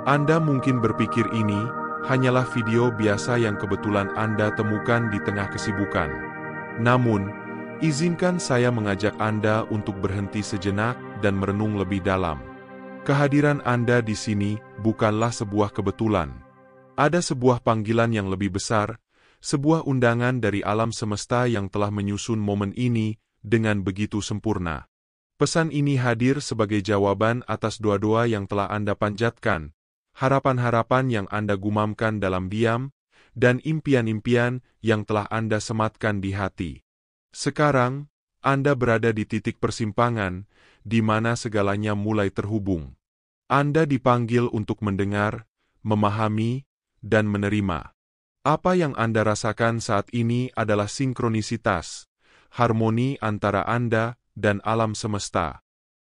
Anda mungkin berpikir ini hanyalah video biasa yang kebetulan Anda temukan di tengah kesibukan. Namun, izinkan saya mengajak Anda untuk berhenti sejenak dan merenung lebih dalam. Kehadiran Anda di sini bukanlah sebuah kebetulan. Ada sebuah panggilan yang lebih besar, sebuah undangan dari alam semesta yang telah menyusun momen ini dengan begitu sempurna. Pesan ini hadir sebagai jawaban atas doa-doa yang telah Anda panjatkan, harapan-harapan yang Anda gumamkan dalam diam, dan impian-impian yang telah Anda sematkan di hati. Sekarang, Anda berada di titik persimpangan, di mana segalanya mulai terhubung. Anda dipanggil untuk mendengar, memahami, dan menerima. Apa yang Anda rasakan saat ini adalah sinkronisitas, harmoni antara Anda dan alam semesta.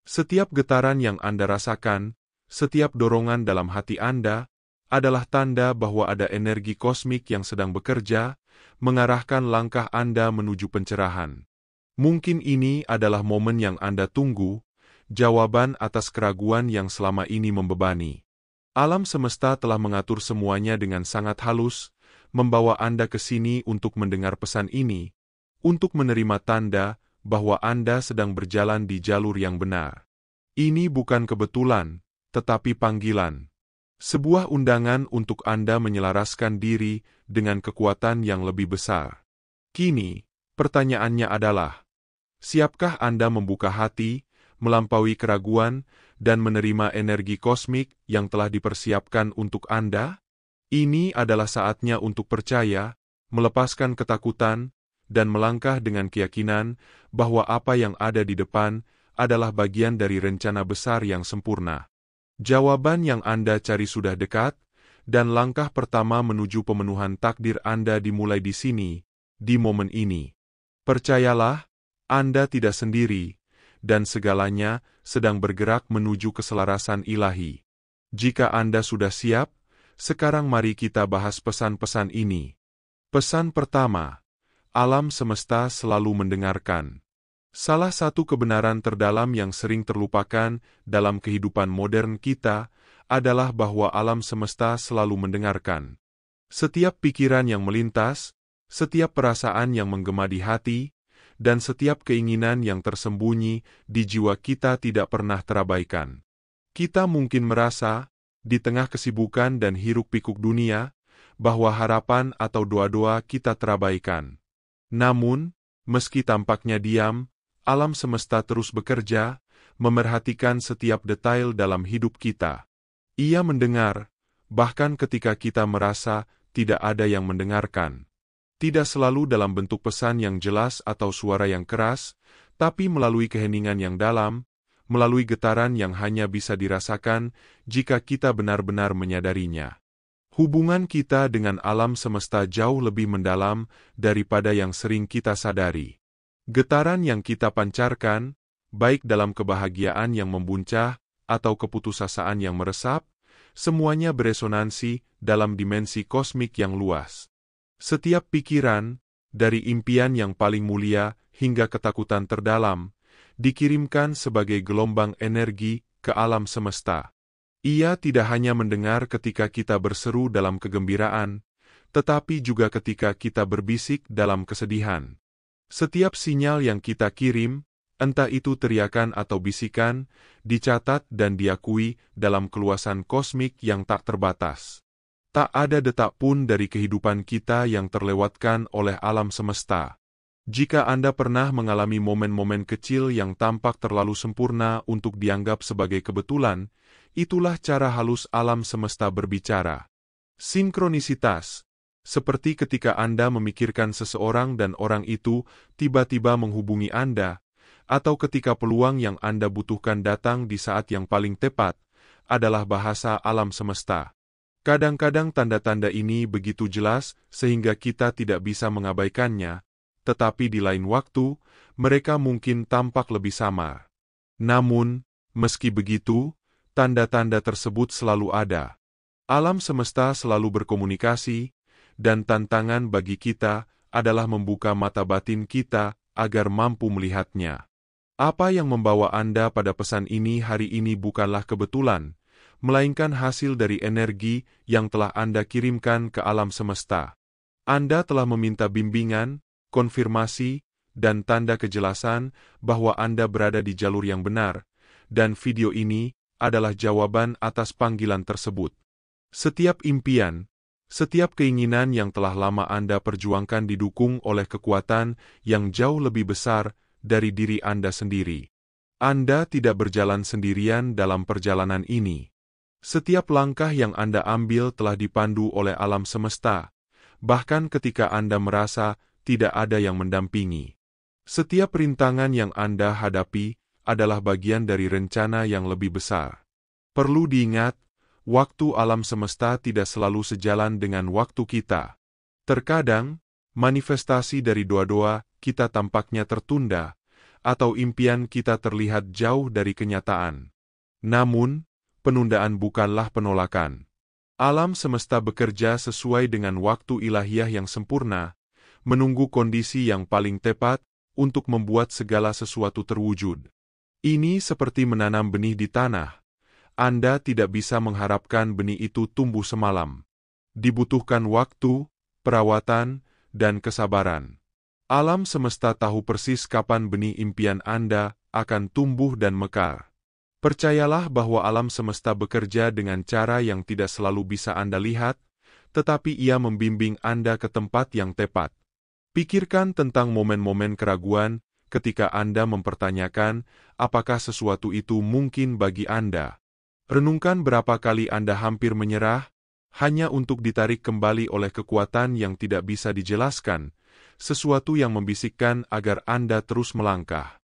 Setiap getaran yang Anda rasakan, setiap dorongan dalam hati Anda, adalah tanda bahwa ada energi kosmik yang sedang bekerja, mengarahkan langkah Anda menuju pencerahan. Mungkin ini adalah momen yang Anda tunggu, jawaban atas keraguan yang selama ini membebani. Alam semesta telah mengatur semuanya dengan sangat halus, membawa Anda ke sini untuk mendengar pesan ini, untuk menerima tanda bahwa Anda sedang berjalan di jalur yang benar. Ini bukan kebetulan, tetapi panggilan. Sebuah undangan untuk Anda menyelaraskan diri dengan kekuatan yang lebih besar. Kini, pertanyaannya adalah, siapkah Anda membuka hati, melampaui keraguan, dan menerima energi kosmik yang telah dipersiapkan untuk Anda? Ini adalah saatnya untuk percaya, melepaskan ketakutan, dan melangkah dengan keyakinan bahwa apa yang ada di depan adalah bagian dari rencana besar yang sempurna. Jawaban yang Anda cari sudah dekat, dan langkah pertama menuju pemenuhan takdir Anda dimulai di sini, di momen ini. Percayalah, Anda tidak sendiri, dan segalanya sedang bergerak menuju keselarasan ilahi. Jika Anda sudah siap, sekarang mari kita bahas pesan-pesan ini. Pesan pertama, alam semesta selalu mendengarkan. Salah satu kebenaran terdalam yang sering terlupakan dalam kehidupan modern kita adalah bahwa alam semesta selalu mendengarkan. Setiap pikiran yang melintas, setiap perasaan yang menggema di hati, dan setiap keinginan yang tersembunyi di jiwa kita tidak pernah terabaikan. Kita mungkin merasa, di tengah kesibukan dan hiruk-pikuk dunia, bahwa harapan atau doa-doa kita terabaikan. Namun, meski tampaknya diam, alam semesta terus bekerja, memerhatikan setiap detail dalam hidup kita. Ia mendengar, bahkan ketika kita merasa tidak ada yang mendengarkan. Tidak selalu dalam bentuk pesan yang jelas atau suara yang keras, tapi melalui keheningan yang dalam, melalui getaran yang hanya bisa dirasakan jika kita benar-benar menyadarinya. Hubungan kita dengan alam semesta jauh lebih mendalam daripada yang sering kita sadari. Getaran yang kita pancarkan, baik dalam kebahagiaan yang membuncah atau keputusasaan yang meresap, semuanya beresonansi dalam dimensi kosmik yang luas. Setiap pikiran, dari impian yang paling mulia hingga ketakutan terdalam, dikirimkan sebagai gelombang energi ke alam semesta. Ia tidak hanya mendengar ketika kita berseru dalam kegembiraan, tetapi juga ketika kita berbisik dalam kesedihan. Setiap sinyal yang kita kirim, entah itu teriakan atau bisikan, dicatat dan diakui dalam keluasan kosmik yang tak terbatas. Tak ada detak pun dari kehidupan kita yang terlewatkan oleh alam semesta. Jika Anda pernah mengalami momen-momen kecil yang tampak terlalu sempurna untuk dianggap sebagai kebetulan, itulah cara halus alam semesta berbicara. Sinkronisitas. Seperti ketika Anda memikirkan seseorang dan orang itu tiba-tiba menghubungi Anda, atau ketika peluang yang Anda butuhkan datang di saat yang paling tepat, adalah bahasa alam semesta. Kadang-kadang tanda-tanda ini begitu jelas sehingga kita tidak bisa mengabaikannya, tetapi di lain waktu, mereka mungkin tampak lebih samar. Namun, meski begitu, tanda-tanda tersebut selalu ada. Alam semesta selalu berkomunikasi, dan tantangan bagi kita adalah membuka mata batin kita agar mampu melihatnya. Apa yang membawa Anda pada pesan ini hari ini bukanlah kebetulan, melainkan hasil dari energi yang telah Anda kirimkan ke alam semesta. Anda telah meminta bimbingan, konfirmasi, dan tanda kejelasan bahwa Anda berada di jalur yang benar, dan video ini adalah jawaban atas panggilan tersebut. Setiap impian, setiap keinginan yang telah lama Anda perjuangkan didukung oleh kekuatan yang jauh lebih besar dari diri Anda sendiri. Anda tidak berjalan sendirian dalam perjalanan ini. Setiap langkah yang Anda ambil telah dipandu oleh alam semesta, bahkan ketika Anda merasa tidak ada yang mendampingi. Setiap rintangan yang Anda hadapi adalah bagian dari rencana yang lebih besar. Perlu diingat, waktu alam semesta tidak selalu sejalan dengan waktu kita. Terkadang, manifestasi dari doa-doa kita tampaknya tertunda, atau impian kita terlihat jauh dari kenyataan. Namun, penundaan bukanlah penolakan. Alam semesta bekerja sesuai dengan waktu ilahiyah yang sempurna, menunggu kondisi yang paling tepat untuk membuat segala sesuatu terwujud. Ini seperti menanam benih di tanah. Anda tidak bisa mengharapkan benih itu tumbuh semalam. Dibutuhkan waktu, perawatan, dan kesabaran. Alam semesta tahu persis kapan benih impian Anda akan tumbuh dan mekar. Percayalah bahwa alam semesta bekerja dengan cara yang tidak selalu bisa Anda lihat, tetapi ia membimbing Anda ke tempat yang tepat. Pikirkan tentang momen-momen keraguan ketika Anda mempertanyakan apakah sesuatu itu mungkin bagi Anda. Renungkan berapa kali Anda hampir menyerah, hanya untuk ditarik kembali oleh kekuatan yang tidak bisa dijelaskan, sesuatu yang membisikkan agar Anda terus melangkah.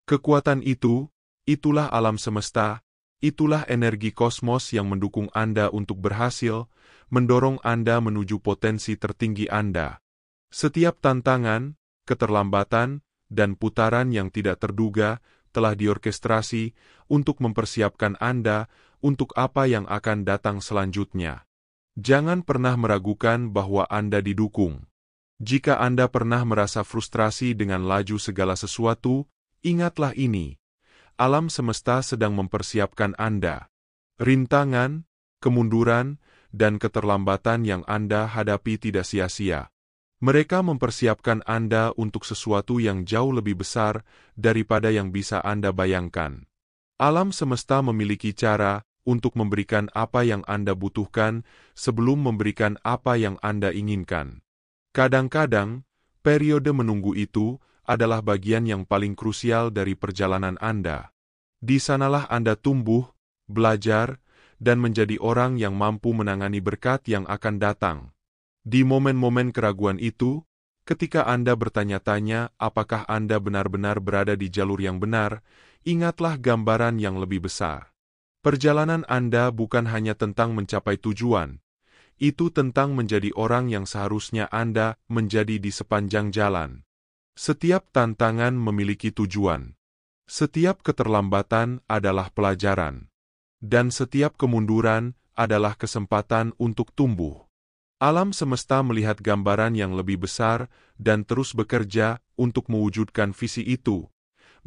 Kekuatan itu, itulah alam semesta, itulah energi kosmos yang mendukung Anda untuk berhasil, mendorong Anda menuju potensi tertinggi Anda. Setiap tantangan, keterlambatan, dan putaran yang tidak terduga telah diorkestrasi untuk mempersiapkan Anda untuk apa yang akan datang selanjutnya. Jangan pernah meragukan bahwa Anda didukung. Jika Anda pernah merasa frustrasi dengan laju segala sesuatu, ingatlah ini. Alam semesta sedang mempersiapkan Anda. Rintangan, kemunduran, dan keterlambatan yang Anda hadapi tidak sia-sia. Mereka mempersiapkan Anda untuk sesuatu yang jauh lebih besar daripada yang bisa Anda bayangkan. Alam semesta memiliki cara untuk memberikan apa yang Anda butuhkan sebelum memberikan apa yang Anda inginkan. Kadang-kadang, periode menunggu itu adalah bagian yang paling krusial dari perjalanan Anda. Di sanalah Anda tumbuh, belajar, dan menjadi orang yang mampu menangani berkat yang akan datang. Di momen-momen keraguan itu, ketika Anda bertanya-tanya apakah Anda benar-benar berada di jalur yang benar, ingatlah gambaran yang lebih besar. Perjalanan Anda bukan hanya tentang mencapai tujuan, itu tentang menjadi orang yang seharusnya Anda menjadi di sepanjang jalan. Setiap tantangan memiliki tujuan. Setiap keterlambatan adalah pelajaran. Dan setiap kemunduran adalah kesempatan untuk tumbuh. Alam semesta melihat gambaran yang lebih besar dan terus bekerja untuk mewujudkan visi itu,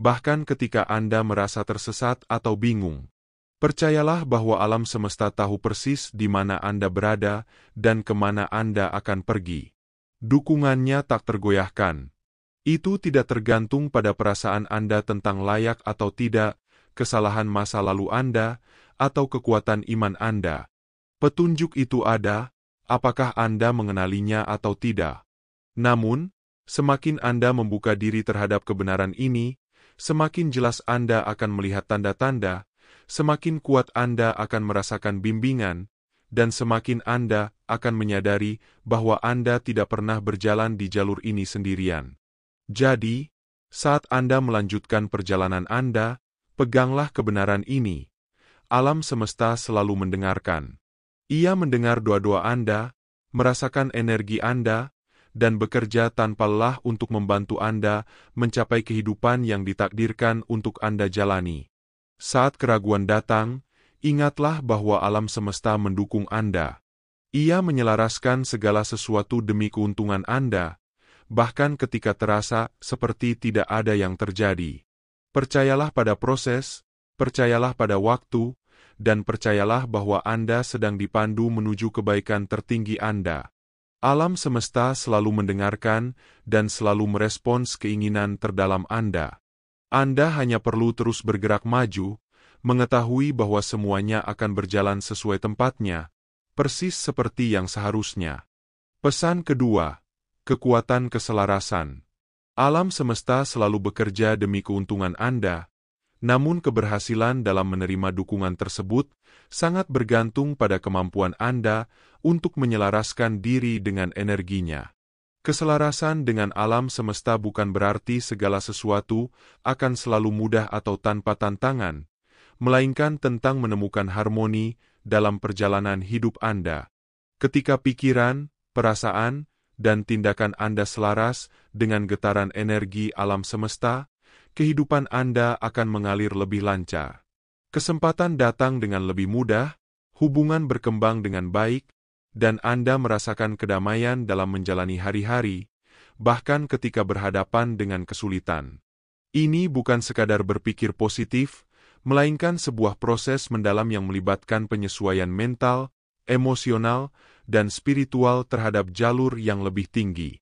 bahkan ketika Anda merasa tersesat atau bingung. Percayalah bahwa alam semesta tahu persis di mana Anda berada dan kemana Anda akan pergi. Dukungannya tak tergoyahkan. Itu tidak tergantung pada perasaan Anda tentang layak atau tidak, kesalahan masa lalu Anda, atau kekuatan iman Anda. Petunjuk itu ada, apakah Anda mengenalinya atau tidak. Namun, semakin Anda membuka diri terhadap kebenaran ini, semakin jelas Anda akan melihat tanda-tanda, semakin kuat Anda akan merasakan bimbingan, dan semakin Anda akan menyadari bahwa Anda tidak pernah berjalan di jalur ini sendirian. Jadi, saat Anda melanjutkan perjalanan Anda, peganglah kebenaran ini. Alam semesta selalu mendengarkan. Ia mendengar doa-doa Anda, merasakan energi Anda, dan bekerja tanpa lelah untuk membantu Anda mencapai kehidupan yang ditakdirkan untuk Anda jalani. Saat keraguan datang, ingatlah bahwa alam semesta mendukung Anda. Ia menyelaraskan segala sesuatu demi keuntungan Anda, bahkan ketika terasa seperti tidak ada yang terjadi. Percayalah pada proses, percayalah pada waktu, dan percayalah bahwa Anda sedang dipandu menuju kebaikan tertinggi Anda. Alam semesta selalu mendengarkan dan selalu merespons keinginan terdalam Anda. Anda hanya perlu terus bergerak maju, mengetahui bahwa semuanya akan berjalan sesuai tempatnya, persis seperti yang seharusnya. Pesan kedua, kekuatan keselarasan. Alam semesta selalu bekerja demi keuntungan Anda, namun keberhasilan dalam menerima dukungan tersebut sangat bergantung pada kemampuan Anda untuk menyelaraskan diri dengan energinya. Keselarasan dengan alam semesta bukan berarti segala sesuatu akan selalu mudah atau tanpa tantangan, melainkan tentang menemukan harmoni dalam perjalanan hidup Anda. Ketika pikiran, perasaan, dan tindakan Anda selaras dengan getaran energi alam semesta, kehidupan Anda akan mengalir lebih lancar. Kesempatan datang dengan lebih mudah, hubungan berkembang dengan baik, dan Anda merasakan kedamaian dalam menjalani hari-hari, bahkan ketika berhadapan dengan kesulitan. Ini bukan sekadar berpikir positif, melainkan sebuah proses mendalam yang melibatkan penyesuaian mental, emosional, dan spiritual terhadap jalur yang lebih tinggi.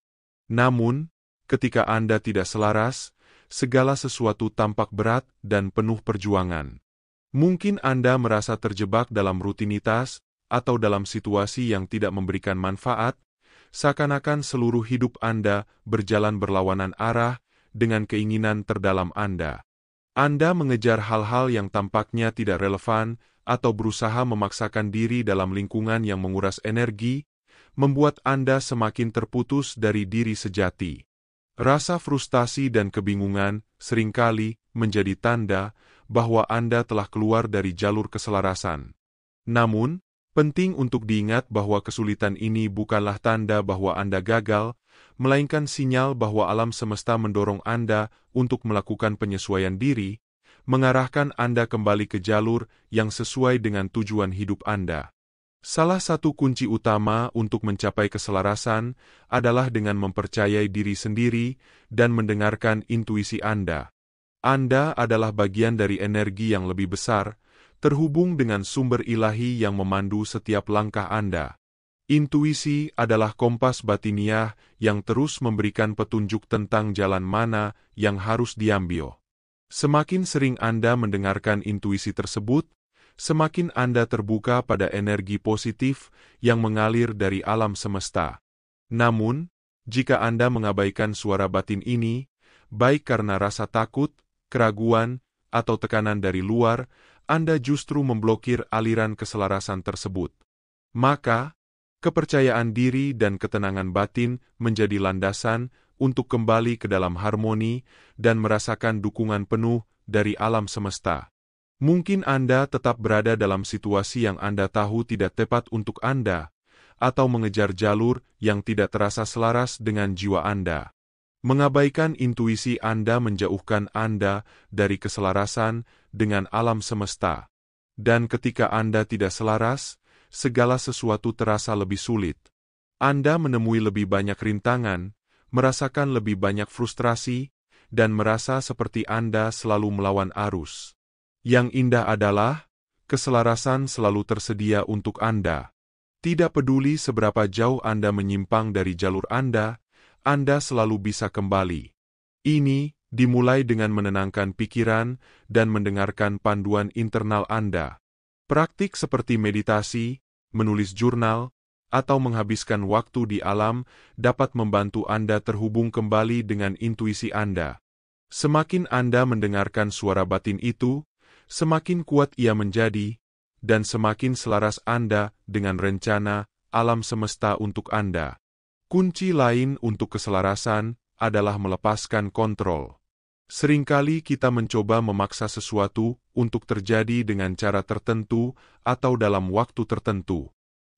Namun, ketika Anda tidak selaras, segala sesuatu tampak berat dan penuh perjuangan. Mungkin Anda merasa terjebak dalam rutinitas atau dalam situasi yang tidak memberikan manfaat, seakan-akan seluruh hidup Anda berjalan berlawanan arah dengan keinginan terdalam Anda. Anda mengejar hal-hal yang tampaknya tidak relevan atau berusaha memaksakan diri dalam lingkungan yang menguras energi, membuat Anda semakin terputus dari diri sejati. Rasa frustasi dan kebingungan seringkali menjadi tanda bahwa Anda telah keluar dari jalur keselarasan. Namun, penting untuk diingat bahwa kesulitan ini bukanlah tanda bahwa Anda gagal, melainkan sinyal bahwa alam semesta mendorong Anda untuk melakukan penyesuaian diri, mengarahkan Anda kembali ke jalur yang sesuai dengan tujuan hidup Anda. Salah satu kunci utama untuk mencapai keselarasan adalah dengan mempercayai diri sendiri dan mendengarkan intuisi Anda. Anda adalah bagian dari energi yang lebih besar, terhubung dengan sumber ilahi yang memandu setiap langkah Anda. Intuisi adalah kompas batiniah yang terus memberikan petunjuk tentang jalan mana yang harus diambil. Semakin sering Anda mendengarkan intuisi tersebut, semakin Anda terbuka pada energi positif yang mengalir dari alam semesta. Namun, jika Anda mengabaikan suara batin ini, baik karena rasa takut, keraguan, atau tekanan dari luar, Anda justru memblokir aliran keselarasan tersebut. Maka, kepercayaan diri dan ketenangan batin menjadi landasan untuk kembali ke dalam harmoni dan merasakan dukungan penuh dari alam semesta. Mungkin Anda tetap berada dalam situasi yang Anda tahu tidak tepat untuk Anda, atau mengejar jalur yang tidak terasa selaras dengan jiwa Anda. Mengabaikan intuisi Anda menjauhkan Anda dari keselarasan dengan alam semesta. Dan ketika Anda tidak selaras, segala sesuatu terasa lebih sulit. Anda menemui lebih banyak rintangan, merasakan lebih banyak frustrasi, dan merasa seperti Anda selalu melawan arus. Yang indah adalah, keselarasan selalu tersedia untuk Anda. Tidak peduli seberapa jauh Anda menyimpang dari jalur Anda selalu bisa kembali. Ini dimulai dengan menenangkan pikiran dan mendengarkan panduan internal Anda. Praktik seperti meditasi, menulis jurnal, atau menghabiskan waktu di alam dapat membantu Anda terhubung kembali dengan intuisi Anda. Semakin Anda mendengarkan suara batin itu, semakin kuat ia menjadi, dan semakin selaras Anda dengan rencana alam semesta untuk Anda. Kunci lain untuk keselarasan adalah melepaskan kontrol. Seringkali kita mencoba memaksa sesuatu untuk terjadi dengan cara tertentu atau dalam waktu tertentu.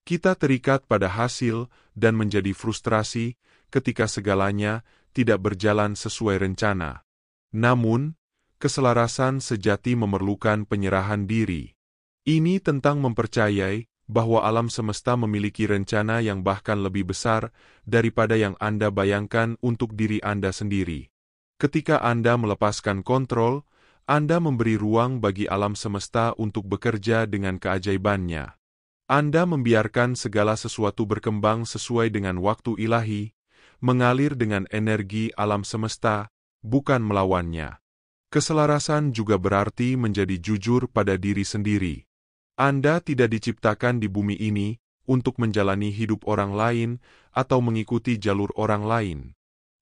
Kita terikat pada hasil dan menjadi frustrasi ketika segalanya tidak berjalan sesuai rencana. Namun, keselarasan sejati memerlukan penyerahan diri. Ini tentang mempercayai bahwa alam semesta memiliki rencana yang bahkan lebih besar daripada yang Anda bayangkan untuk diri Anda sendiri. Ketika Anda melepaskan kontrol, Anda memberi ruang bagi alam semesta untuk bekerja dengan keajaibannya. Anda membiarkan segala sesuatu berkembang sesuai dengan waktu ilahi, mengalir dengan energi alam semesta, bukan melawannya. Keselarasan juga berarti menjadi jujur pada diri sendiri. Anda tidak diciptakan di bumi ini untuk menjalani hidup orang lain atau mengikuti jalur orang lain.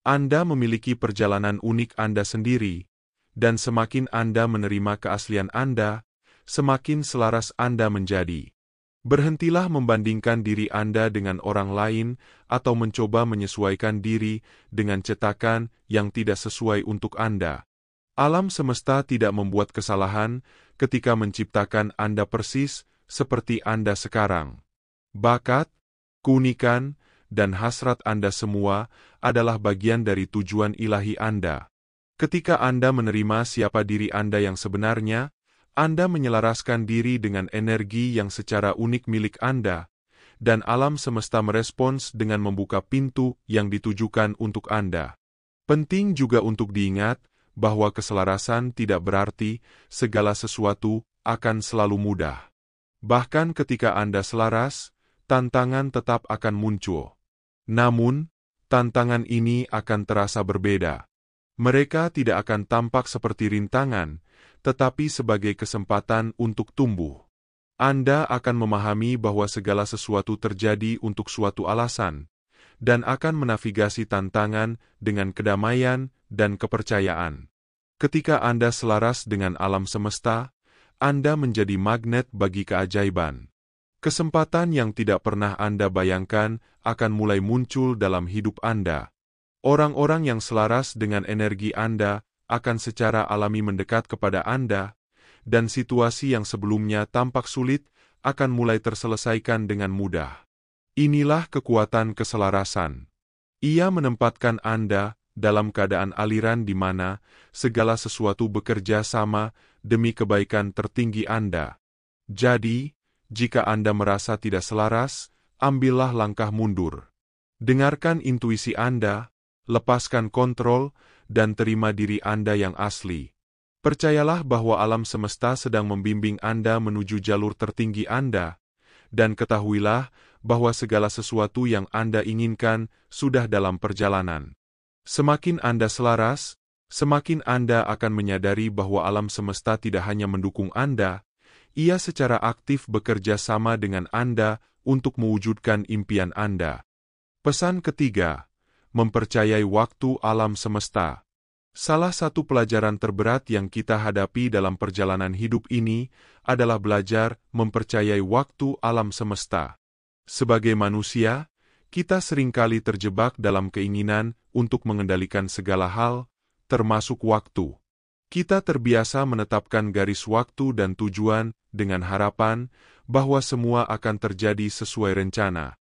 Anda memiliki perjalanan unik Anda sendiri, dan semakin Anda menerima keaslian Anda, semakin selaras Anda menjadi. Berhentilah membandingkan diri Anda dengan orang lain atau mencoba menyesuaikan diri dengan cetakan yang tidak sesuai untuk Anda. Alam semesta tidak membuat kesalahan ketika menciptakan Anda persis seperti Anda sekarang. Bakat, keunikan, dan hasrat Anda semua adalah bagian dari tujuan ilahi Anda. Ketika Anda menerima siapa diri Anda yang sebenarnya, Anda menyelaraskan diri dengan energi yang secara unik milik Anda, dan alam semesta merespons dengan membuka pintu yang ditujukan untuk Anda. Penting juga untuk diingat bahwa keselarasan tidak berarti segala sesuatu akan selalu mudah. Bahkan ketika Anda selaras, tantangan tetap akan muncul. Namun, tantangan ini akan terasa berbeda. Mereka tidak akan tampak seperti rintangan, tetapi sebagai kesempatan untuk tumbuh. Anda akan memahami bahwa segala sesuatu terjadi untuk suatu alasan, dan akan menavigasi tantangan dengan kedamaian dan kepercayaan. Ketika Anda selaras dengan alam semesta, Anda menjadi magnet bagi keajaiban. Kesempatan yang tidak pernah Anda bayangkan akan mulai muncul dalam hidup Anda. Orang-orang yang selaras dengan energi Anda akan secara alami mendekat kepada Anda, dan situasi yang sebelumnya tampak sulit akan mulai terselesaikan dengan mudah. Inilah kekuatan keselarasan. Ia menempatkan Anda dalam keadaan aliran di mana segala sesuatu bekerja sama demi kebaikan tertinggi Anda. Jadi, jika Anda merasa tidak selaras, ambillah langkah mundur. Dengarkan intuisi Anda, lepaskan kontrol, dan terima diri Anda yang asli. Percayalah bahwa alam semesta sedang membimbing Anda menuju jalur tertinggi Anda, dan ketahuilah bahwa segala sesuatu yang Anda inginkan sudah dalam perjalanan. Semakin Anda selaras, semakin Anda akan menyadari bahwa alam semesta tidak hanya mendukung Anda, ia secara aktif bekerja sama dengan Anda untuk mewujudkan impian Anda. Pesan ketiga, mempercayai waktu alam semesta. Salah satu pelajaran terberat yang kita hadapi dalam perjalanan hidup ini adalah belajar mempercayai waktu alam semesta. Sebagai manusia, kita seringkali terjebak dalam keinginan untuk mengendalikan segala hal, termasuk waktu. Kita terbiasa menetapkan garis waktu dan tujuan dengan harapan bahwa semua akan terjadi sesuai rencana.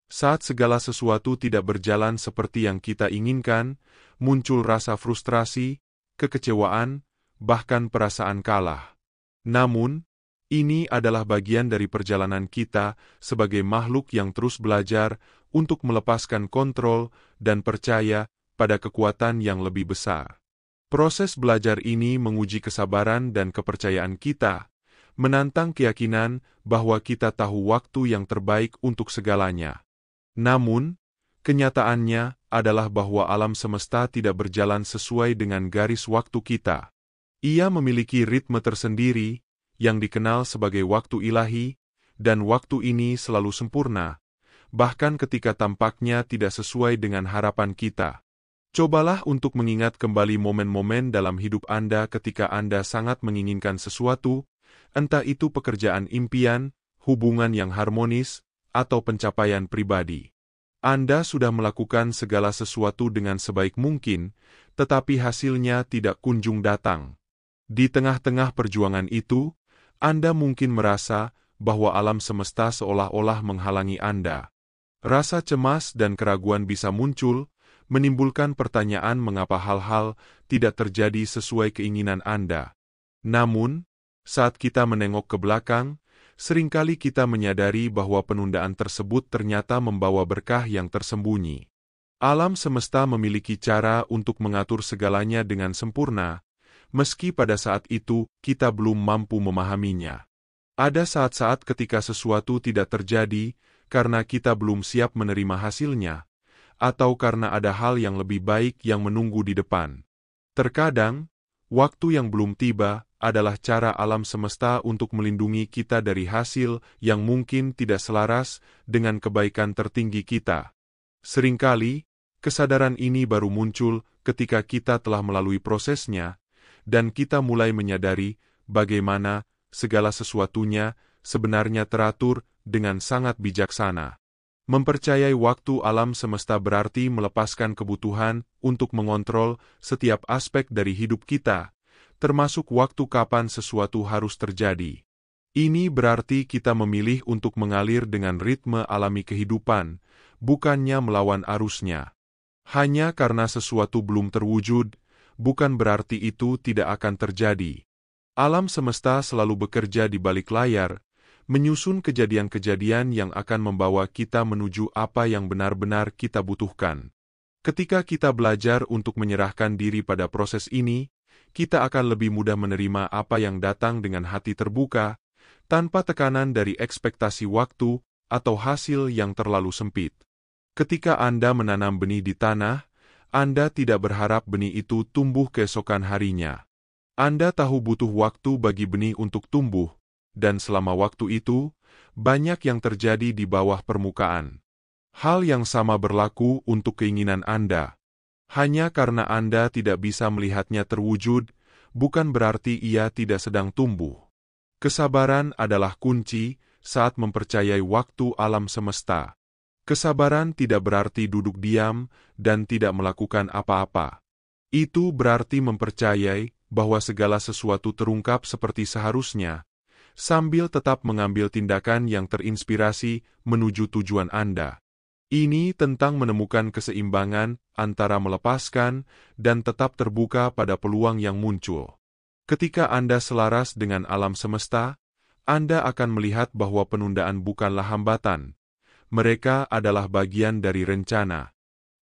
Saat segala sesuatu tidak berjalan seperti yang kita inginkan, muncul rasa frustrasi, kekecewaan, bahkan perasaan kalah. Namun, ini adalah bagian dari perjalanan kita sebagai makhluk yang terus belajar untuk melepaskan kontrol dan percaya pada kekuatan yang lebih besar. Proses belajar ini menguji kesabaran dan kepercayaan kita, menantang keyakinan bahwa kita tahu waktu yang terbaik untuk segalanya. Namun, kenyataannya adalah bahwa alam semesta tidak berjalan sesuai dengan garis waktu kita. Ia memiliki ritme tersendiri, yang dikenal sebagai waktu ilahi, dan waktu ini selalu sempurna, bahkan ketika tampaknya tidak sesuai dengan harapan kita. Cobalah untuk mengingat kembali momen-momen dalam hidup Anda ketika Anda sangat menginginkan sesuatu, entah itu pekerjaan impian, hubungan yang harmonis, atau pencapaian pribadi. Anda sudah melakukan segala sesuatu dengan sebaik mungkin, tetapi hasilnya tidak kunjung datang. Di tengah-tengah perjuangan itu, Anda mungkin merasa bahwa alam semesta seolah-olah menghalangi Anda. Rasa cemas dan keraguan bisa muncul, menimbulkan pertanyaan mengapa hal-hal tidak terjadi sesuai keinginan Anda. Namun, saat kita menengok ke belakang, seringkali kita menyadari bahwa penundaan tersebut ternyata membawa berkah yang tersembunyi. Alam semesta memiliki cara untuk mengatur segalanya dengan sempurna, meski pada saat itu kita belum mampu memahaminya. Ada saat-saat ketika sesuatu tidak terjadi karena kita belum siap menerima hasilnya, atau karena ada hal yang lebih baik yang menunggu di depan. Terkadang, waktu yang belum tiba adalah cara alam semesta untuk melindungi kita dari hasil yang mungkin tidak selaras dengan kebaikan tertinggi kita. Seringkali, kesadaran ini baru muncul ketika kita telah melalui prosesnya, dan kita mulai menyadari bagaimana segala sesuatunya sebenarnya teratur dengan sangat bijaksana. Mempercayai waktu alam semesta berarti melepaskan kebutuhan untuk mengontrol setiap aspek dari hidup kita, termasuk waktu kapan sesuatu harus terjadi. Ini berarti kita memilih untuk mengalir dengan ritme alami kehidupan, bukannya melawan arusnya. Hanya karena sesuatu belum terwujud, bukan berarti itu tidak akan terjadi. Alam semesta selalu bekerja di balik layar, menyusun kejadian-kejadian yang akan membawa kita menuju apa yang benar-benar kita butuhkan. Ketika kita belajar untuk menyerahkan diri pada proses ini, kita akan lebih mudah menerima apa yang datang dengan hati terbuka, tanpa tekanan dari ekspektasi waktu atau hasil yang terlalu sempit. Ketika Anda menanam benih di tanah, Anda tidak berharap benih itu tumbuh keesokan harinya. Anda tahu butuh waktu bagi benih untuk tumbuh, dan selama waktu itu, banyak yang terjadi di bawah permukaan. Hal yang sama berlaku untuk keinginan Anda. Hanya karena Anda tidak bisa melihatnya terwujud, bukan berarti ia tidak sedang tumbuh. Kesabaran adalah kunci saat mempercayai waktu alam semesta. Kesabaran tidak berarti duduk diam dan tidak melakukan apa-apa. Itu berarti mempercayai bahwa segala sesuatu terungkap seperti seharusnya, sambil tetap mengambil tindakan yang terinspirasi menuju tujuan Anda. Ini tentang menemukan keseimbangan antara melepaskan dan tetap terbuka pada peluang yang muncul. Ketika Anda selaras dengan alam semesta, Anda akan melihat bahwa penundaan bukanlah hambatan. Mereka adalah bagian dari rencana.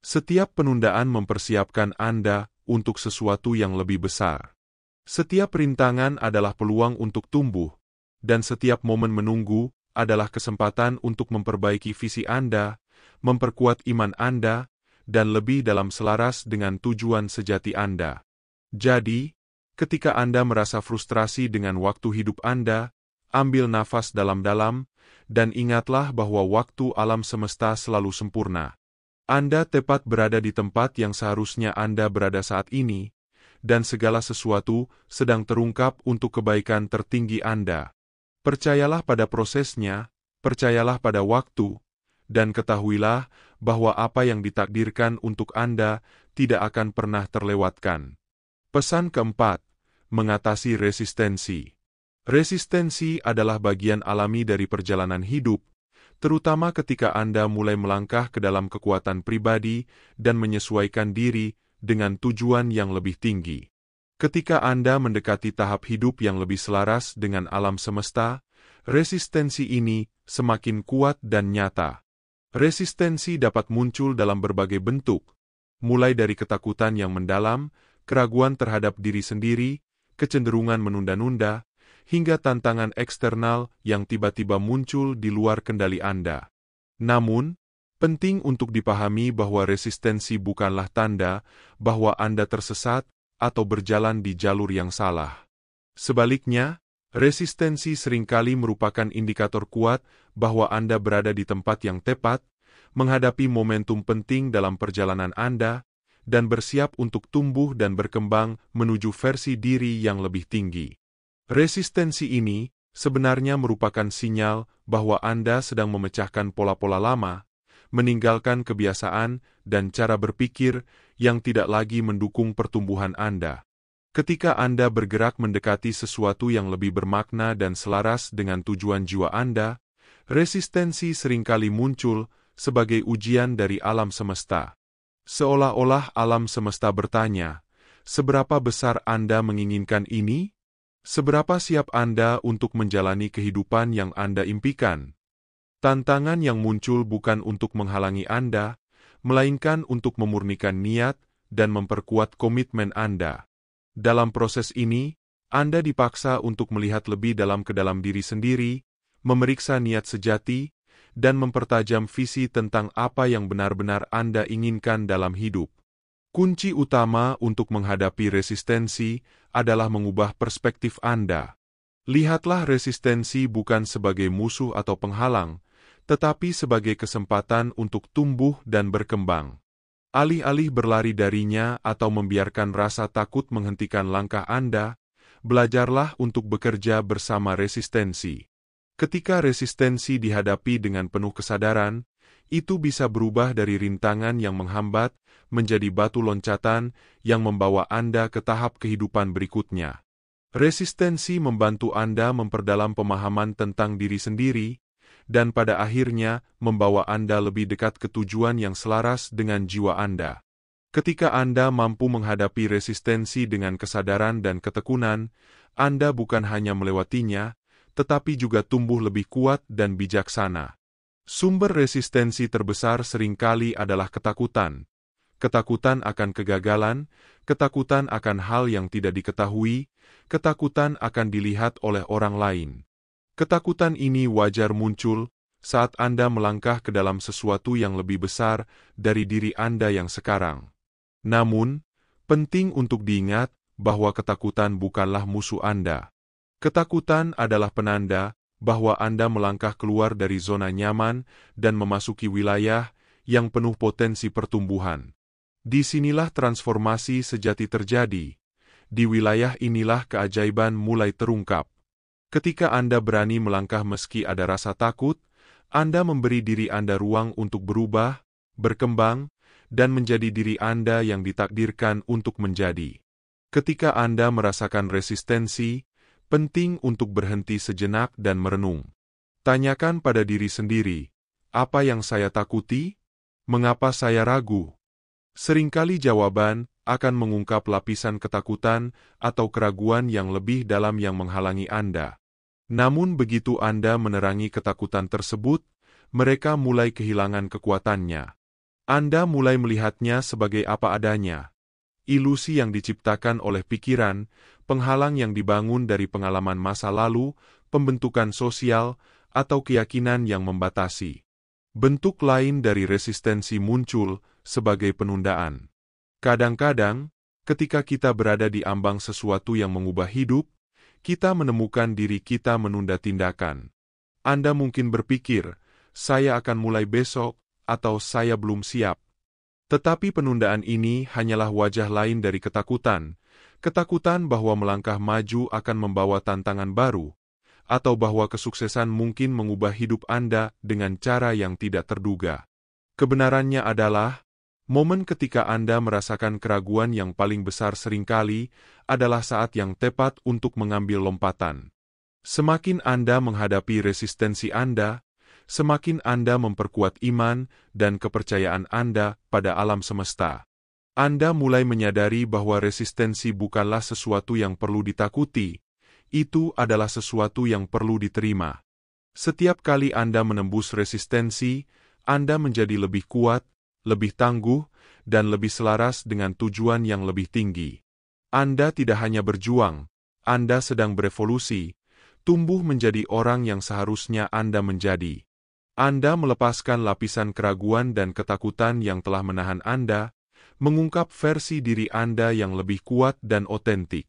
Setiap penundaan mempersiapkan Anda untuk sesuatu yang lebih besar. Setiap rintangan adalah peluang untuk tumbuh, dan setiap momen menunggu adalah kesempatan untuk memperbaiki visi Anda, memperkuat iman Anda, dan lebih dalam selaras dengan tujuan sejati Anda. Jadi, ketika Anda merasa frustrasi dengan waktu hidup Anda, ambil nafas dalam-dalam, dan ingatlah bahwa waktu alam semesta selalu sempurna. Anda tepat berada di tempat yang seharusnya Anda berada saat ini, dan segala sesuatu sedang terungkap untuk kebaikan tertinggi Anda. Percayalah pada prosesnya, percayalah pada waktu, dan ketahuilah bahwa apa yang ditakdirkan untuk Anda tidak akan pernah terlewatkan. Pesan keempat, mengatasi resistensi. Resistensi adalah bagian alami dari perjalanan hidup, terutama ketika Anda mulai melangkah ke dalam kekuatan pribadi dan menyesuaikan diri dengan tujuan yang lebih tinggi. Ketika Anda mendekati tahap hidup yang lebih selaras dengan alam semesta, resistensi ini semakin kuat dan nyata. Resistensi dapat muncul dalam berbagai bentuk, mulai dari ketakutan yang mendalam, keraguan terhadap diri sendiri, kecenderungan menunda-nunda, hingga tantangan eksternal yang tiba-tiba muncul di luar kendali Anda. Namun, penting untuk dipahami bahwa resistensi bukanlah tanda bahwa Anda tersesat atau berjalan di jalur yang salah. Sebaliknya, resistensi seringkali merupakan indikator kuat bahwa Anda berada di tempat yang tepat, menghadapi momentum penting dalam perjalanan Anda, dan bersiap untuk tumbuh dan berkembang menuju versi diri yang lebih tinggi. Resistensi ini sebenarnya merupakan sinyal bahwa Anda sedang memecahkan pola-pola lama, meninggalkan kebiasaan dan cara berpikir yang tidak lagi mendukung pertumbuhan Anda. Ketika Anda bergerak mendekati sesuatu yang lebih bermakna dan selaras dengan tujuan jiwa Anda, resistensi seringkali muncul sebagai ujian dari alam semesta. Seolah-olah alam semesta bertanya, seberapa besar Anda menginginkan ini? Seberapa siap Anda untuk menjalani kehidupan yang Anda impikan? Tantangan yang muncul bukan untuk menghalangi Anda, melainkan untuk memurnikan niat dan memperkuat komitmen Anda. Dalam proses ini, Anda dipaksa untuk melihat lebih dalam ke dalam diri sendiri, memeriksa niat sejati, dan mempertajam visi tentang apa yang benar-benar Anda inginkan dalam hidup. Kunci utama untuk menghadapi resistensi adalah mengubah perspektif Anda. Lihatlah resistensi bukan sebagai musuh atau penghalang, tetapi sebagai kesempatan untuk tumbuh dan berkembang. Alih-alih berlari darinya atau membiarkan rasa takut menghentikan langkah Anda, belajarlah untuk bekerja bersama resistensi. Ketika resistensi dihadapi dengan penuh kesadaran, itu bisa berubah dari rintangan yang menghambat menjadi batu loncatan yang membawa Anda ke tahap kehidupan berikutnya. Resistensi membantu Anda memperdalam pemahaman tentang diri sendiri, dan pada akhirnya membawa Anda lebih dekat ke tujuan yang selaras dengan jiwa Anda. Ketika Anda mampu menghadapi resistensi dengan kesadaran dan ketekunan, Anda bukan hanya melewatinya, tetapi juga tumbuh lebih kuat dan bijaksana. Sumber resistensi terbesar seringkali adalah ketakutan. Ketakutan akan kegagalan, ketakutan akan hal yang tidak diketahui, ketakutan akan dilihat oleh orang lain. Ketakutan ini wajar muncul saat Anda melangkah ke dalam sesuatu yang lebih besar dari diri Anda yang sekarang. Namun, penting untuk diingat bahwa ketakutan bukanlah musuh Anda. Ketakutan adalah penanda bahwa Anda melangkah keluar dari zona nyaman dan memasuki wilayah yang penuh potensi pertumbuhan. Disinilah transformasi sejati terjadi. Di wilayah inilah keajaiban mulai terungkap. Ketika Anda berani melangkah meski ada rasa takut, Anda memberi diri Anda ruang untuk berubah, berkembang, dan menjadi diri Anda yang ditakdirkan untuk menjadi. Ketika Anda merasakan resistensi, penting untuk berhenti sejenak dan merenung. Tanyakan pada diri sendiri, apa yang saya takuti? Mengapa saya ragu? Seringkali jawaban akan mengungkap lapisan ketakutan atau keraguan yang lebih dalam yang menghalangi Anda. Namun begitu Anda menerangi ketakutan tersebut, mereka mulai kehilangan kekuatannya. Anda mulai melihatnya sebagai apa adanya. Ilusi yang diciptakan oleh pikiran, penghalang yang dibangun dari pengalaman masa lalu, pembentukan sosial, atau keyakinan yang membatasi. Bentuk lain dari resistensi muncul sebagai penundaan. Kadang-kadang, ketika kita berada di ambang sesuatu yang mengubah hidup, kita menemukan diri kita menunda tindakan. Anda mungkin berpikir, saya akan mulai besok, atau saya belum siap. Tetapi penundaan ini hanyalah wajah lain dari ketakutan. Ketakutan bahwa melangkah maju akan membawa tantangan baru, atau bahwa kesuksesan mungkin mengubah hidup Anda dengan cara yang tidak terduga. Kebenarannya adalah, momen ketika Anda merasakan keraguan yang paling besar seringkali adalah saat yang tepat untuk mengambil lompatan. Semakin Anda menghadapi resistensi Anda, semakin Anda memperkuat iman dan kepercayaan Anda pada alam semesta. Anda mulai menyadari bahwa resistensi bukanlah sesuatu yang perlu ditakuti, itu adalah sesuatu yang perlu diterima. Setiap kali Anda menembus resistensi, Anda menjadi lebih kuat, lebih tangguh, dan lebih selaras dengan tujuan yang lebih tinggi. Anda tidak hanya berjuang, Anda sedang berevolusi, tumbuh menjadi orang yang seharusnya Anda menjadi. Anda melepaskan lapisan keraguan dan ketakutan yang telah menahan Anda, mengungkap versi diri Anda yang lebih kuat dan otentik.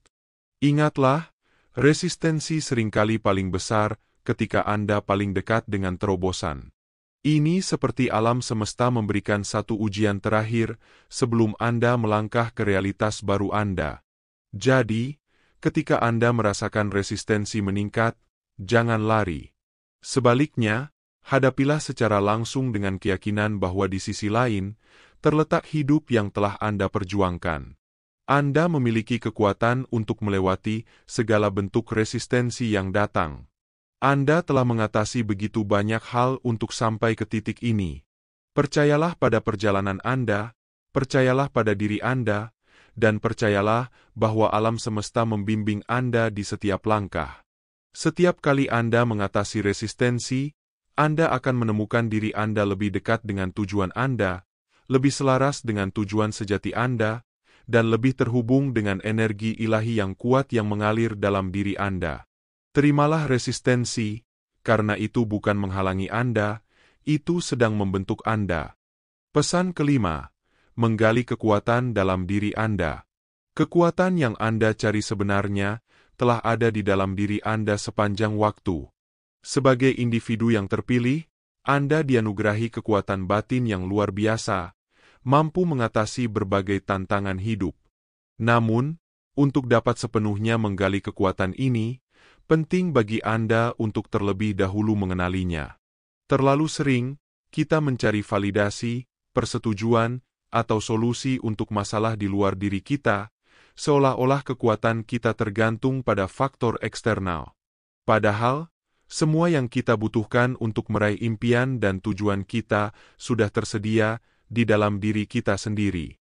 Ingatlah, resistensi seringkali paling besar ketika Anda paling dekat dengan terobosan. Ini seperti alam semesta memberikan satu ujian terakhir sebelum Anda melangkah ke realitas baru Anda. Jadi, ketika Anda merasakan resistensi meningkat, jangan lari. Sebaliknya, hadapilah secara langsung dengan keyakinan bahwa di sisi lain, terletak hidup yang telah Anda perjuangkan. Anda memiliki kekuatan untuk melewati segala bentuk resistensi yang datang. Anda telah mengatasi begitu banyak hal untuk sampai ke titik ini. Percayalah pada perjalanan Anda, percayalah pada diri Anda, dan percayalah bahwa alam semesta membimbing Anda di setiap langkah. Setiap kali Anda mengatasi resistensi, Anda akan menemukan diri Anda lebih dekat dengan tujuan Anda, lebih selaras dengan tujuan sejati Anda, dan lebih terhubung dengan energi ilahi yang kuat yang mengalir dalam diri Anda. Terimalah resistensi, karena itu bukan menghalangi Anda, itu sedang membentuk Anda. Pesan kelima, menggali kekuatan dalam diri Anda. Kekuatan yang Anda cari sebenarnya telah ada di dalam diri Anda sepanjang waktu. Sebagai individu yang terpilih, Anda dianugerahi kekuatan batin yang luar biasa, mampu mengatasi berbagai tantangan hidup. Namun, untuk dapat sepenuhnya menggali kekuatan ini, penting bagi Anda untuk terlebih dahulu mengenalinya. Terlalu sering, kita mencari validasi, persetujuan, atau solusi untuk masalah di luar diri kita, seolah-olah kekuatan kita tergantung pada faktor eksternal. Padahal, semua yang kita butuhkan untuk meraih impian dan tujuan kita sudah tersedia di dalam diri kita sendiri.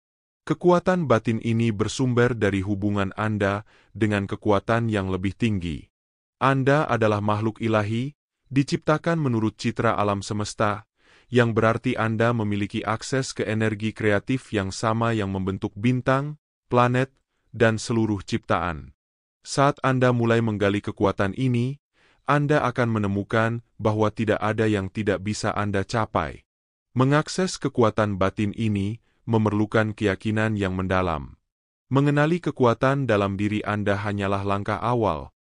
Kekuatan batin ini bersumber dari hubungan Anda dengan kekuatan yang lebih tinggi. Anda adalah makhluk ilahi, diciptakan menurut citra alam semesta, yang berarti Anda memiliki akses ke energi kreatif yang sama yang membentuk bintang, planet, dan seluruh ciptaan. Saat Anda mulai menggali kekuatan ini, Anda akan menemukan bahwa tidak ada yang tidak bisa Anda capai. Mengakses kekuatan batin ini memerlukan keyakinan yang mendalam. Mengenali kekuatan dalam diri Anda hanyalah langkah awal.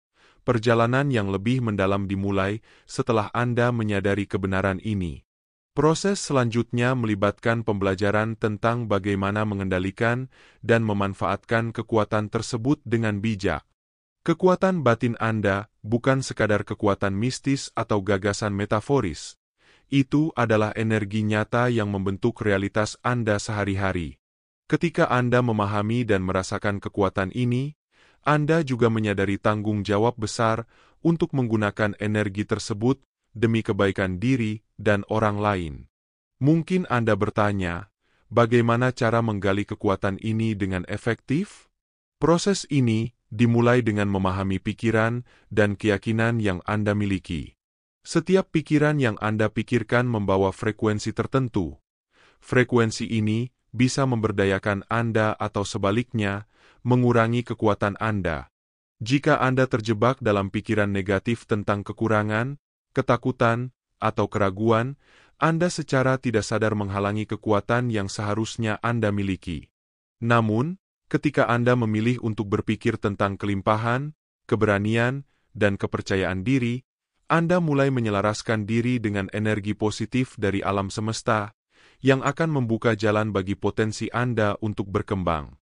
Perjalanan yang lebih mendalam dimulai setelah Anda menyadari kebenaran ini. Proses selanjutnya melibatkan pembelajaran tentang bagaimana mengendalikan dan memanfaatkan kekuatan tersebut dengan bijak. Kekuatan batin Anda bukan sekadar kekuatan mistis atau gagasan metaforis. Itu adalah energi nyata yang membentuk realitas Anda sehari-hari. Ketika Anda memahami dan merasakan kekuatan ini, Anda juga menyadari tanggung jawab besar untuk menggunakan energi tersebut demi kebaikan diri dan orang lain. Mungkin Anda bertanya, bagaimana cara menggali kekuatan ini dengan efektif? Proses ini dimulai dengan memahami pikiran dan keyakinan yang Anda miliki. Setiap pikiran yang Anda pikirkan membawa frekuensi tertentu. Frekuensi ini bisa memberdayakan Anda atau sebaliknya, mengurangi kekuatan Anda. Jika Anda terjebak dalam pikiran negatif tentang kekurangan, ketakutan, atau keraguan, Anda secara tidak sadar menghalangi kekuatan yang seharusnya Anda miliki. Namun, ketika Anda memilih untuk berpikir tentang kelimpahan, keberanian, dan kepercayaan diri, Anda mulai menyelaraskan diri dengan energi positif dari alam semesta, yang akan membuka jalan bagi potensi Anda untuk berkembang.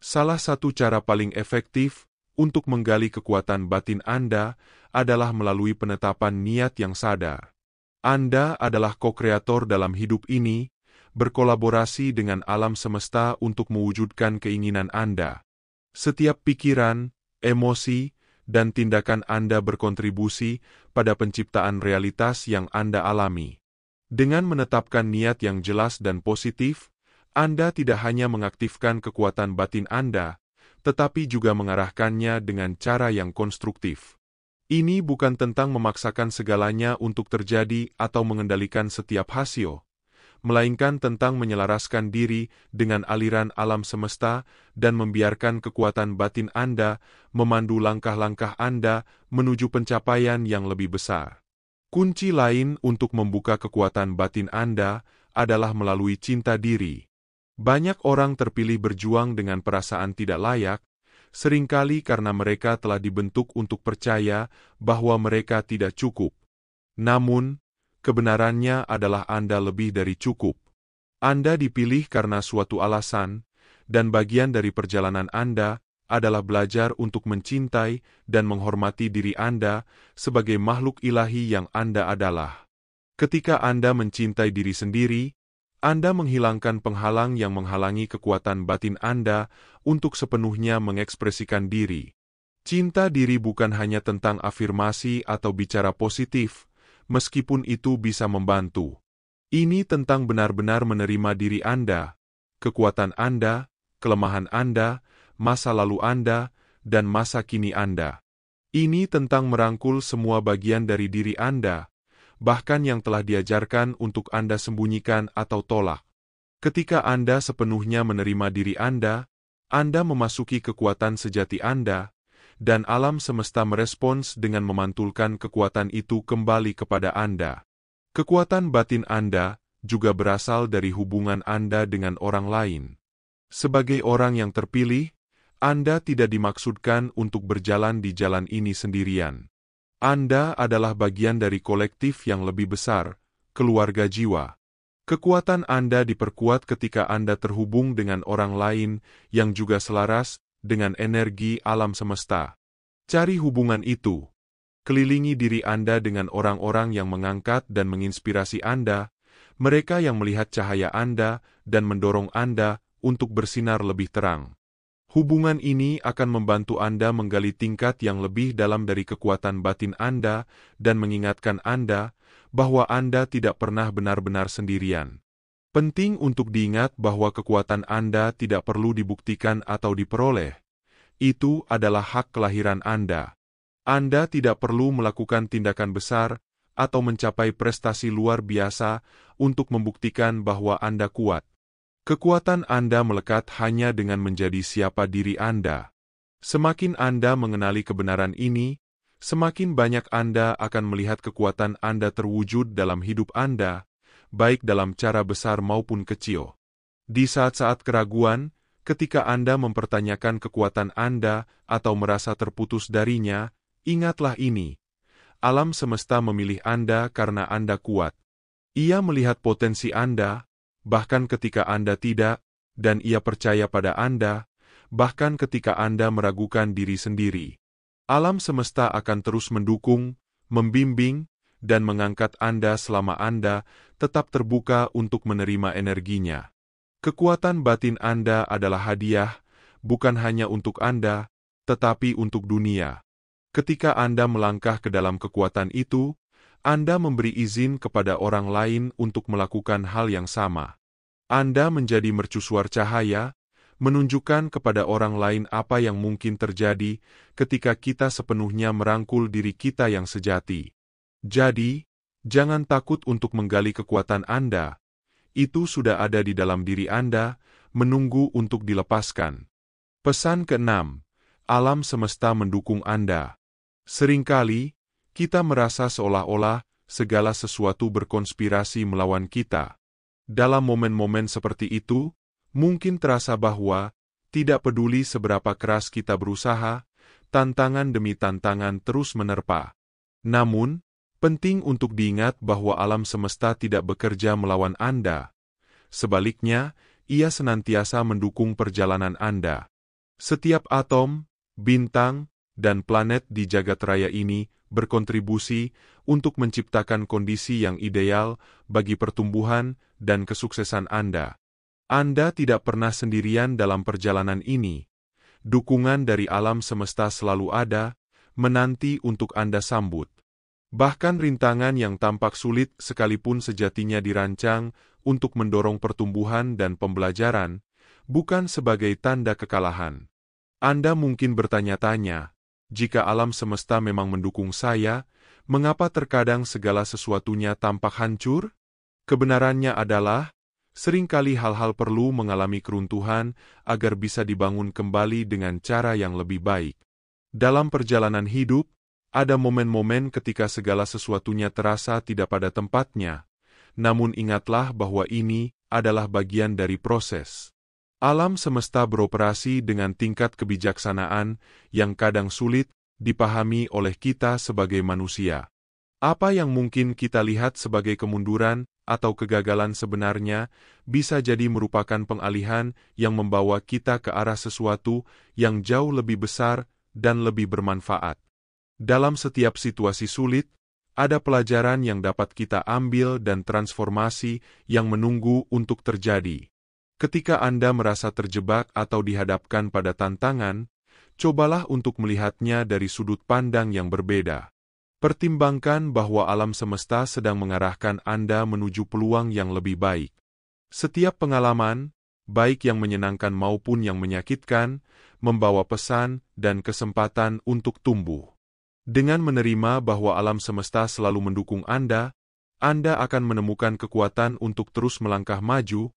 Salah satu cara paling efektif untuk menggali kekuatan batin Anda adalah melalui penetapan niat yang sadar. Anda adalah ko-kreator dalam hidup ini, berkolaborasi dengan alam semesta untuk mewujudkan keinginan Anda. Setiap pikiran, emosi, dan tindakan Anda berkontribusi pada penciptaan realitas yang Anda alami. Dengan menetapkan niat yang jelas dan positif, Anda tidak hanya mengaktifkan kekuatan batin Anda, tetapi juga mengarahkannya dengan cara yang konstruktif. Ini bukan tentang memaksakan segalanya untuk terjadi atau mengendalikan setiap hasil, melainkan tentang menyelaraskan diri dengan aliran alam semesta dan membiarkan kekuatan batin Anda memandu langkah-langkah Anda menuju pencapaian yang lebih besar. Kunci lain untuk membuka kekuatan batin Anda adalah melalui cinta diri. Banyak orang terpilih berjuang dengan perasaan tidak layak, seringkali karena mereka telah dibentuk untuk percaya bahwa mereka tidak cukup. Namun, kebenarannya adalah Anda lebih dari cukup. Anda dipilih karena suatu alasan, dan bagian dari perjalanan Anda adalah belajar untuk mencintai dan menghormati diri Anda sebagai makhluk ilahi yang Anda adalah. Ketika Anda mencintai diri sendiri, Anda menghilangkan penghalang yang menghalangi kekuatan batin Anda untuk sepenuhnya mengekspresikan diri. Cinta diri bukan hanya tentang afirmasi atau bicara positif, meskipun itu bisa membantu. Ini tentang benar-benar menerima diri Anda, kekuatan Anda, kelemahan Anda, masa lalu Anda, dan masa kini Anda. Ini tentang merangkul semua bagian dari diri Anda, bahkan yang telah diajarkan untuk Anda sembunyikan atau tolak. Ketika Anda sepenuhnya menerima diri Anda, Anda memasuki kekuatan sejati Anda, dan alam semesta merespons dengan memantulkan kekuatan itu kembali kepada Anda. Kekuatan batin Anda juga berasal dari hubungan Anda dengan orang lain. Sebagai orang yang terpilih, Anda tidak dimaksudkan untuk berjalan di jalan ini sendirian. Anda adalah bagian dari kolektif yang lebih besar, keluarga jiwa. Kekuatan Anda diperkuat ketika Anda terhubung dengan orang lain yang juga selaras dengan energi alam semesta. Cari hubungan itu. Kelilingi diri Anda dengan orang-orang yang mengangkat dan menginspirasi Anda, mereka yang melihat cahaya Anda dan mendorong Anda untuk bersinar lebih terang. Hubungan ini akan membantu Anda menggali tingkat yang lebih dalam dari kekuatan batin Anda dan mengingatkan Anda bahwa Anda tidak pernah benar-benar sendirian. Penting untuk diingat bahwa kekuatan Anda tidak perlu dibuktikan atau diperoleh. Itu adalah hak kelahiran Anda. Anda tidak perlu melakukan tindakan besar atau mencapai prestasi luar biasa untuk membuktikan bahwa Anda kuat. Kekuatan Anda melekat hanya dengan menjadi siapa diri Anda. Semakin Anda mengenali kebenaran ini, semakin banyak Anda akan melihat kekuatan Anda terwujud dalam hidup Anda, baik dalam cara besar maupun kecil. Di saat-saat keraguan, ketika Anda mempertanyakan kekuatan Anda atau merasa terputus darinya, ingatlah ini. Alam semesta memilih Anda karena Anda kuat. Ia melihat potensi Anda, bahkan ketika Anda tidak, dan ia percaya pada Anda, bahkan ketika Anda meragukan diri sendiri. Alam semesta akan terus mendukung, membimbing, dan mengangkat Anda selama Anda tetap terbuka untuk menerima energinya. Kekuatan batin Anda adalah hadiah, bukan hanya untuk Anda, tetapi untuk dunia. Ketika Anda melangkah ke dalam kekuatan itu, Anda memberi izin kepada orang lain untuk melakukan hal yang sama. Anda menjadi mercusuar cahaya, menunjukkan kepada orang lain apa yang mungkin terjadi ketika kita sepenuhnya merangkul diri kita yang sejati. Jadi, jangan takut untuk menggali kekuatan Anda. Itu sudah ada di dalam diri Anda, menunggu untuk dilepaskan. Pesan ke-6, alam semesta mendukung Anda. Seringkali, kita merasa seolah-olah segala sesuatu berkonspirasi melawan kita. Dalam momen-momen seperti itu, mungkin terasa bahwa, tidak peduli seberapa keras kita berusaha, tantangan demi tantangan terus menerpa. Namun, penting untuk diingat bahwa alam semesta tidak bekerja melawan Anda. Sebaliknya, ia senantiasa mendukung perjalanan Anda. Setiap atom, bintang, dan planet di jagat raya ini berkontribusi untuk menciptakan kondisi yang ideal bagi pertumbuhan dan kesuksesan Anda. Anda tidak pernah sendirian dalam perjalanan ini. Dukungan dari alam semesta selalu ada, menanti untuk Anda sambut. Bahkan rintangan yang tampak sulit sekalipun sejatinya dirancang untuk mendorong pertumbuhan dan pembelajaran, bukan sebagai tanda kekalahan. Anda mungkin bertanya-tanya, jika alam semesta memang mendukung saya, mengapa terkadang segala sesuatunya tampak hancur? Kebenarannya adalah, seringkali hal-hal perlu mengalami keruntuhan agar bisa dibangun kembali dengan cara yang lebih baik. Dalam perjalanan hidup, ada momen-momen ketika segala sesuatunya terasa tidak pada tempatnya. Namun ingatlah bahwa ini adalah bagian dari proses. Alam semesta beroperasi dengan tingkat kebijaksanaan yang kadang sulit dipahami oleh kita sebagai manusia. Apa yang mungkin kita lihat sebagai kemunduran atau kegagalan sebenarnya bisa jadi merupakan pengalihan yang membawa kita ke arah sesuatu yang jauh lebih besar dan lebih bermanfaat. Dalam setiap situasi sulit, ada pelajaran yang dapat kita ambil dan transformasi yang menunggu untuk terjadi. Ketika Anda merasa terjebak atau dihadapkan pada tantangan, cobalah untuk melihatnya dari sudut pandang yang berbeda. Pertimbangkan bahwa alam semesta sedang mengarahkan Anda menuju peluang yang lebih baik. Setiap pengalaman, baik yang menyenangkan maupun yang menyakitkan, membawa pesan dan kesempatan untuk tumbuh. Dengan menerima bahwa alam semesta selalu mendukung Anda akan menemukan kekuatan untuk terus melangkah maju,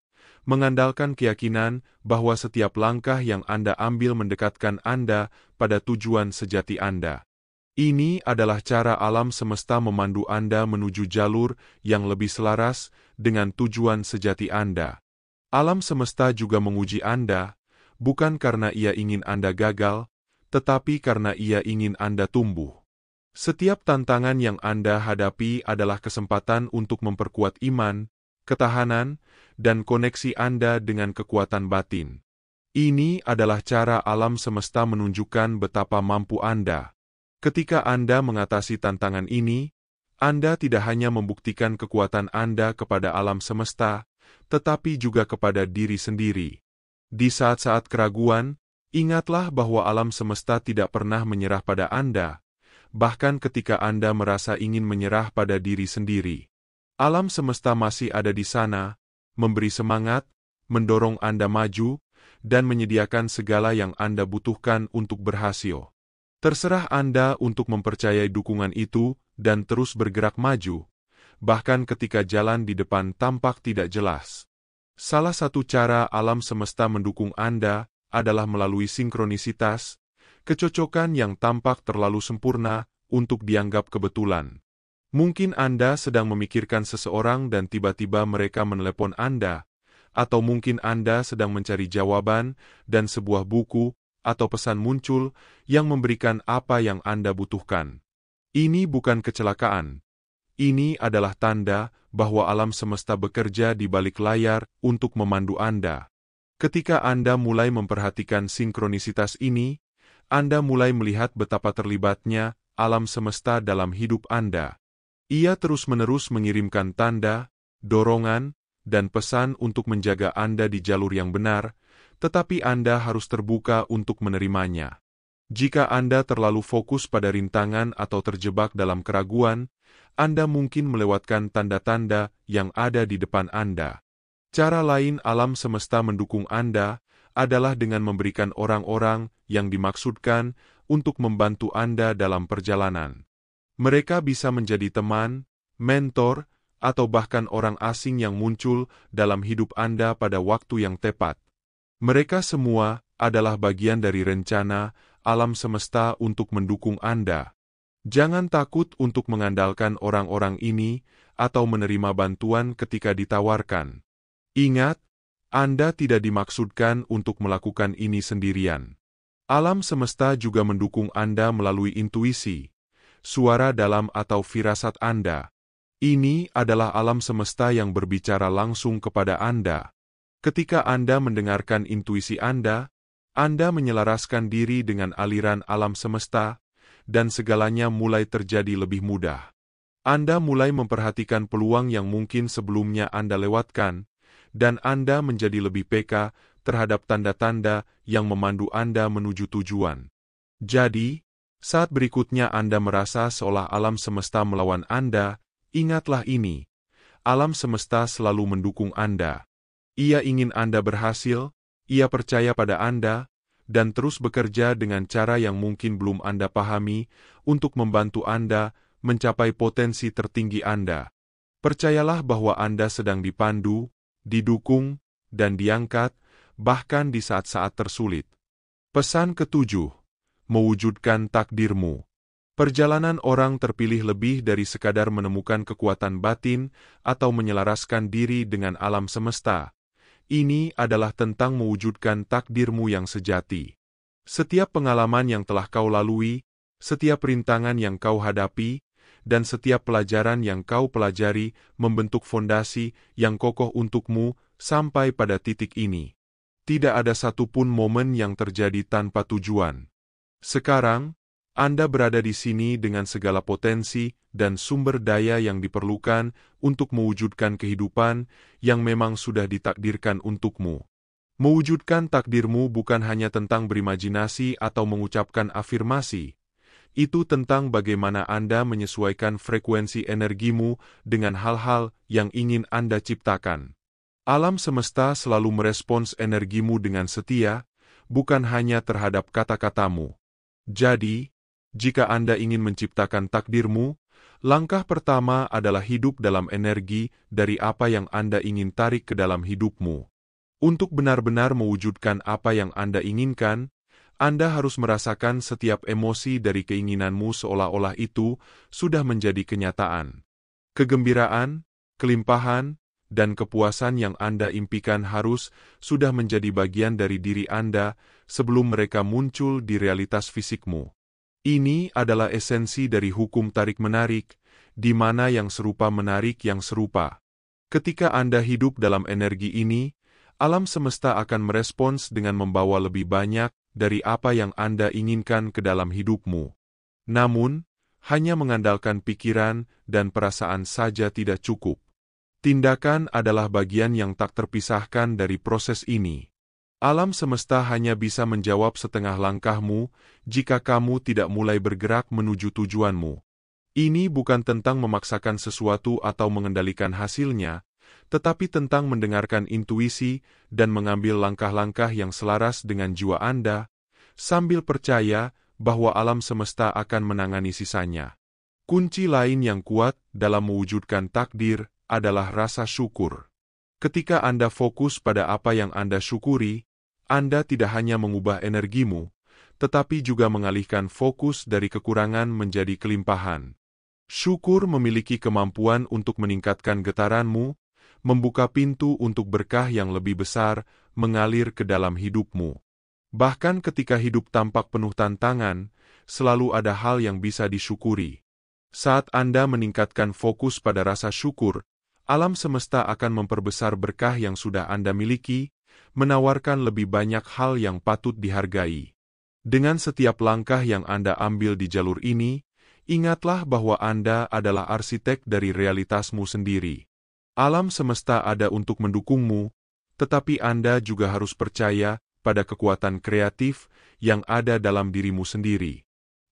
mengandalkan keyakinan bahwa setiap langkah yang Anda ambil mendekatkan Anda pada tujuan sejati Anda. Ini adalah cara alam semesta memandu Anda menuju jalur yang lebih selaras dengan tujuan sejati Anda. Alam semesta juga menguji Anda, bukan karena ia ingin Anda gagal, tetapi karena ia ingin Anda tumbuh. Setiap tantangan yang Anda hadapi adalah kesempatan untuk memperkuat iman, ketahanan, dan koneksi Anda dengan kekuatan batin. Ini adalah cara alam semesta menunjukkan betapa mampu Anda. Ketika Anda mengatasi tantangan ini, Anda tidak hanya membuktikan kekuatan Anda kepada alam semesta, tetapi juga kepada diri sendiri. Di saat-saat keraguan, ingatlah bahwa alam semesta tidak pernah menyerah pada Anda, bahkan ketika Anda merasa ingin menyerah pada diri sendiri. Alam semesta masih ada di sana, memberi semangat, mendorong Anda maju, dan menyediakan segala yang Anda butuhkan untuk berhasil. Terserah Anda untuk mempercayai dukungan itu dan terus bergerak maju, bahkan ketika jalan di depan tampak tidak jelas. Salah satu cara alam semesta mendukung Anda adalah melalui sinkronisitas, kecocokan yang tampak terlalu sempurna untuk dianggap kebetulan. Mungkin Anda sedang memikirkan seseorang dan tiba-tiba mereka menelepon Anda, atau mungkin Anda sedang mencari jawaban dan sebuah buku atau pesan muncul yang memberikan apa yang Anda butuhkan. Ini bukan kecelakaan. Ini adalah tanda bahwa alam semesta bekerja di balik layar untuk memandu Anda. Ketika Anda mulai memperhatikan sinkronisitas ini, Anda mulai melihat betapa terlibatnya alam semesta dalam hidup Anda. Ia terus-menerus mengirimkan tanda, dorongan, dan pesan untuk menjaga Anda di jalur yang benar, tetapi Anda harus terbuka untuk menerimanya. Jika Anda terlalu fokus pada rintangan atau terjebak dalam keraguan, Anda mungkin melewatkan tanda-tanda yang ada di depan Anda. Cara lain alam semesta mendukung Anda adalah dengan memberikan orang-orang yang dimaksudkan untuk membantu Anda dalam perjalanan. Mereka bisa menjadi teman, mentor, atau bahkan orang asing yang muncul dalam hidup Anda pada waktu yang tepat. Mereka semua adalah bagian dari rencana alam semesta untuk mendukung Anda. Jangan takut untuk mengandalkan orang-orang ini atau menerima bantuan ketika ditawarkan. Ingat, Anda tidak dimaksudkan untuk melakukan ini sendirian. Alam semesta juga mendukung Anda melalui intuisi, suara dalam atau firasat Anda. Ini adalah alam semesta yang berbicara langsung kepada Anda. Ketika Anda mendengarkan intuisi Anda menyelaraskan diri dengan aliran alam semesta, dan segalanya mulai terjadi lebih mudah. Anda mulai memperhatikan peluang yang mungkin sebelumnya Anda lewatkan, dan Anda menjadi lebih peka terhadap tanda-tanda yang memandu Anda menuju tujuan. Jadi, saat berikutnya Anda merasa seolah alam semesta melawan Anda, ingatlah ini. Alam semesta selalu mendukung Anda. Ia ingin Anda berhasil, ia percaya pada Anda, dan terus bekerja dengan cara yang mungkin belum Anda pahami untuk membantu Anda mencapai potensi tertinggi Anda. Percayalah bahwa Anda sedang dipandu, didukung, dan diangkat, bahkan di saat-saat tersulit. Pesan ketujuh. Mewujudkan takdirmu. Perjalanan orang terpilih lebih dari sekadar menemukan kekuatan batin atau menyelaraskan diri dengan alam semesta. Ini adalah tentang mewujudkan takdirmu yang sejati. Setiap pengalaman yang telah kau lalui, setiap rintangan yang kau hadapi, dan setiap pelajaran yang kau pelajari membentuk fondasi yang kokoh untukmu sampai pada titik ini. Tidak ada satupun momen yang terjadi tanpa tujuan. Sekarang, Anda berada di sini dengan segala potensi dan sumber daya yang diperlukan untuk mewujudkan kehidupan yang memang sudah ditakdirkan untukmu. Mewujudkan takdirmu bukan hanya tentang berimajinasi atau mengucapkan afirmasi. Itu tentang bagaimana Anda menyesuaikan frekuensi energimu dengan hal-hal yang ingin Anda ciptakan. Alam semesta selalu merespons energimu dengan setia, bukan hanya terhadap kata-katamu. Jadi, jika Anda ingin menciptakan takdirmu, langkah pertama adalah hidup dalam energi dari apa yang Anda ingin tarik ke dalam hidupmu. Untuk benar-benar mewujudkan apa yang Anda inginkan, Anda harus merasakan setiap emosi dari keinginanmu seolah-olah itu sudah menjadi kenyataan. Kegembiraan, kelimpahan, dan kepuasan yang Anda impikan harus sudah menjadi bagian dari diri Anda sebelum mereka muncul di realitas fisikmu. Ini adalah esensi dari hukum tarik-menarik, di mana yang serupa menarik yang serupa. Ketika Anda hidup dalam energi ini, alam semesta akan merespons dengan membawa lebih banyak dari apa yang Anda inginkan ke dalam hidupmu. Namun, hanya mengandalkan pikiran dan perasaan saja tidak cukup. Tindakan adalah bagian yang tak terpisahkan dari proses ini. Alam semesta hanya bisa menjawab setengah langkahmu jika kamu tidak mulai bergerak menuju tujuanmu. Ini bukan tentang memaksakan sesuatu atau mengendalikan hasilnya, tetapi tentang mendengarkan intuisi dan mengambil langkah-langkah yang selaras dengan jiwa Anda, sambil percaya bahwa alam semesta akan menangani sisanya. Kunci lain yang kuat dalam mewujudkan takdir adalah rasa syukur. Ketika Anda fokus pada apa yang Anda syukuri, Anda tidak hanya mengubah energimu, tetapi juga mengalihkan fokus dari kekurangan menjadi kelimpahan. Syukur memiliki kemampuan untuk meningkatkan getaranmu, membuka pintu untuk berkah yang lebih besar mengalir ke dalam hidupmu. Bahkan ketika hidup tampak penuh tantangan, selalu ada hal yang bisa disyukuri. Saat Anda meningkatkan fokus pada rasa syukur, alam semesta akan memperbesar berkah yang sudah Anda miliki, menawarkan lebih banyak hal yang patut dihargai. Dengan setiap langkah yang Anda ambil di jalur ini, ingatlah bahwa Anda adalah arsitek dari realitasmu sendiri. Alam semesta ada untuk mendukungmu, tetapi Anda juga harus percaya pada kekuatan kreatif yang ada dalam dirimu sendiri.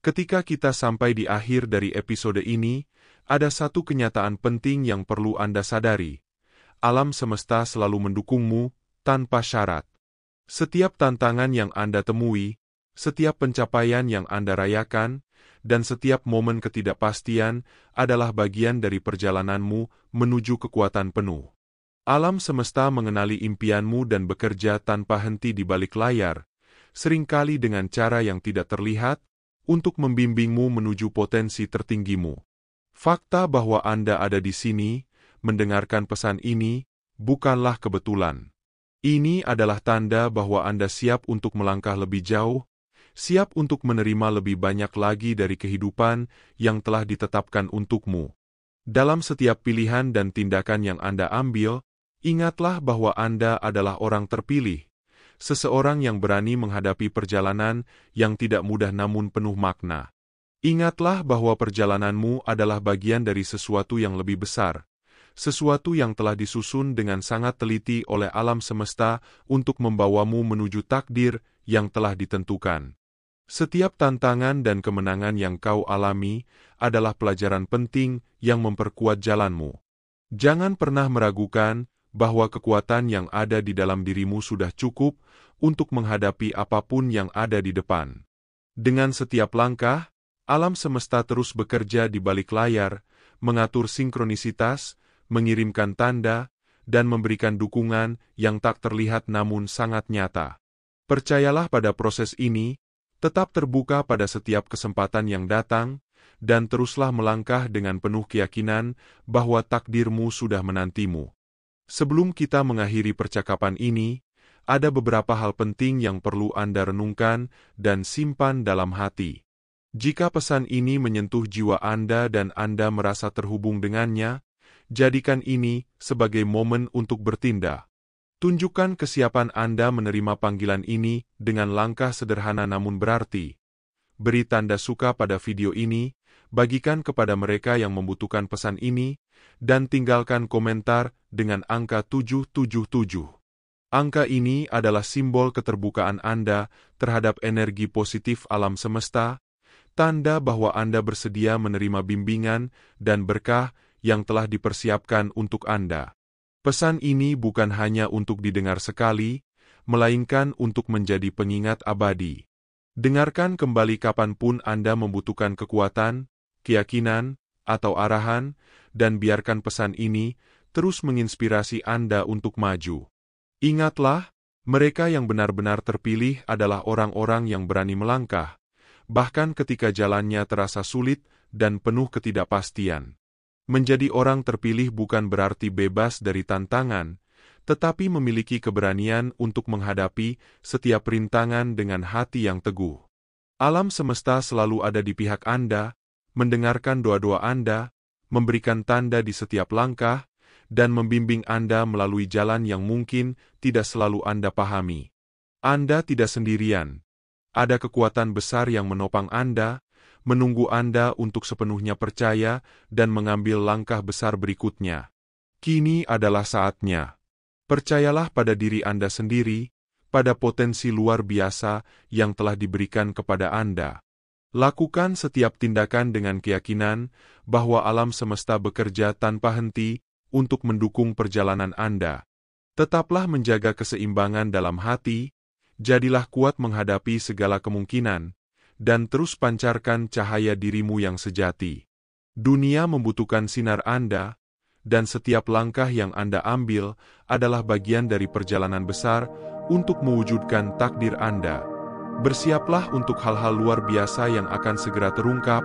Ketika kita sampai di akhir dari episode ini, ada satu kenyataan penting yang perlu Anda sadari. Alam semesta selalu mendukungmu, tanpa syarat. Setiap tantangan yang Anda temui, setiap pencapaian yang Anda rayakan, dan setiap momen ketidakpastian adalah bagian dari perjalananmu menuju kekuatan penuh. Alam semesta mengenali impianmu dan bekerja tanpa henti di balik layar, seringkali dengan cara yang tidak terlihat, untuk membimbingmu menuju potensi tertinggimu. Fakta bahwa Anda ada di sini, mendengarkan pesan ini, bukanlah kebetulan. Ini adalah tanda bahwa Anda siap untuk melangkah lebih jauh, siap untuk menerima lebih banyak lagi dari kehidupan yang telah ditetapkan untukmu. Dalam setiap pilihan dan tindakan yang Anda ambil, ingatlah bahwa Anda adalah orang terpilih, seseorang yang berani menghadapi perjalanan yang tidak mudah namun penuh makna. Ingatlah bahwa perjalananmu adalah bagian dari sesuatu yang lebih besar, sesuatu yang telah disusun dengan sangat teliti oleh alam semesta untuk membawamu menuju takdir yang telah ditentukan. Setiap tantangan dan kemenangan yang kau alami adalah pelajaran penting yang memperkuat jalanmu. Jangan pernah meragukan bahwa kekuatan yang ada di dalam dirimu sudah cukup untuk menghadapi apapun yang ada di depan. Dengan setiap langkah, alam semesta terus bekerja di balik layar, mengatur sinkronisitas, mengirimkan tanda, dan memberikan dukungan yang tak terlihat namun sangat nyata. Percayalah pada proses ini, tetap terbuka pada setiap kesempatan yang datang, dan teruslah melangkah dengan penuh keyakinan bahwa takdirmu sudah menantimu. Sebelum kita mengakhiri percakapan ini, ada beberapa hal penting yang perlu Anda renungkan dan simpan dalam hati. Jika pesan ini menyentuh jiwa Anda dan Anda merasa terhubung dengannya, jadikan ini sebagai momen untuk bertindak. Tunjukkan kesiapan Anda menerima panggilan ini dengan langkah sederhana namun berarti. Beri tanda suka pada video ini, bagikan kepada mereka yang membutuhkan pesan ini, dan tinggalkan komentar dengan angka 777. Angka ini adalah simbol keterbukaan Anda terhadap energi positif alam semesta, tanda bahwa Anda bersedia menerima bimbingan dan berkah yang telah dipersiapkan untuk Anda. Pesan ini bukan hanya untuk didengar sekali, melainkan untuk menjadi pengingat abadi. Dengarkan kembali kapanpun Anda membutuhkan kekuatan, keyakinan, atau arahan, dan biarkan pesan ini terus menginspirasi Anda untuk maju. Ingatlah, mereka yang benar-benar terpilih adalah orang-orang yang berani melangkah, bahkan ketika jalannya terasa sulit dan penuh ketidakpastian. Menjadi orang terpilih bukan berarti bebas dari tantangan, tetapi memiliki keberanian untuk menghadapi setiap rintangan dengan hati yang teguh. Alam semesta selalu ada di pihak Anda, mendengarkan doa-doa Anda, memberikan tanda di setiap langkah, dan membimbing Anda melalui jalan yang mungkin tidak selalu Anda pahami. Anda tidak sendirian. Ada kekuatan besar yang menopang Anda, menunggu Anda untuk sepenuhnya percaya dan mengambil langkah besar berikutnya. Kini adalah saatnya. Percayalah pada diri Anda sendiri, pada potensi luar biasa yang telah diberikan kepada Anda. Lakukan setiap tindakan dengan keyakinan bahwa alam semesta bekerja tanpa henti untuk mendukung perjalanan Anda. Tetaplah menjaga keseimbangan dalam hati, jadilah kuat menghadapi segala kemungkinan, dan terus pancarkan cahaya dirimu yang sejati. Dunia membutuhkan sinar Anda, dan setiap langkah yang Anda ambil adalah bagian dari perjalanan besar untuk mewujudkan takdir Anda. Bersiaplah untuk hal-hal luar biasa yang akan segera terungkap,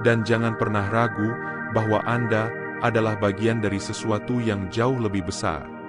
dan jangan pernah ragu bahwa Anda adalah bagian dari sesuatu yang jauh lebih besar.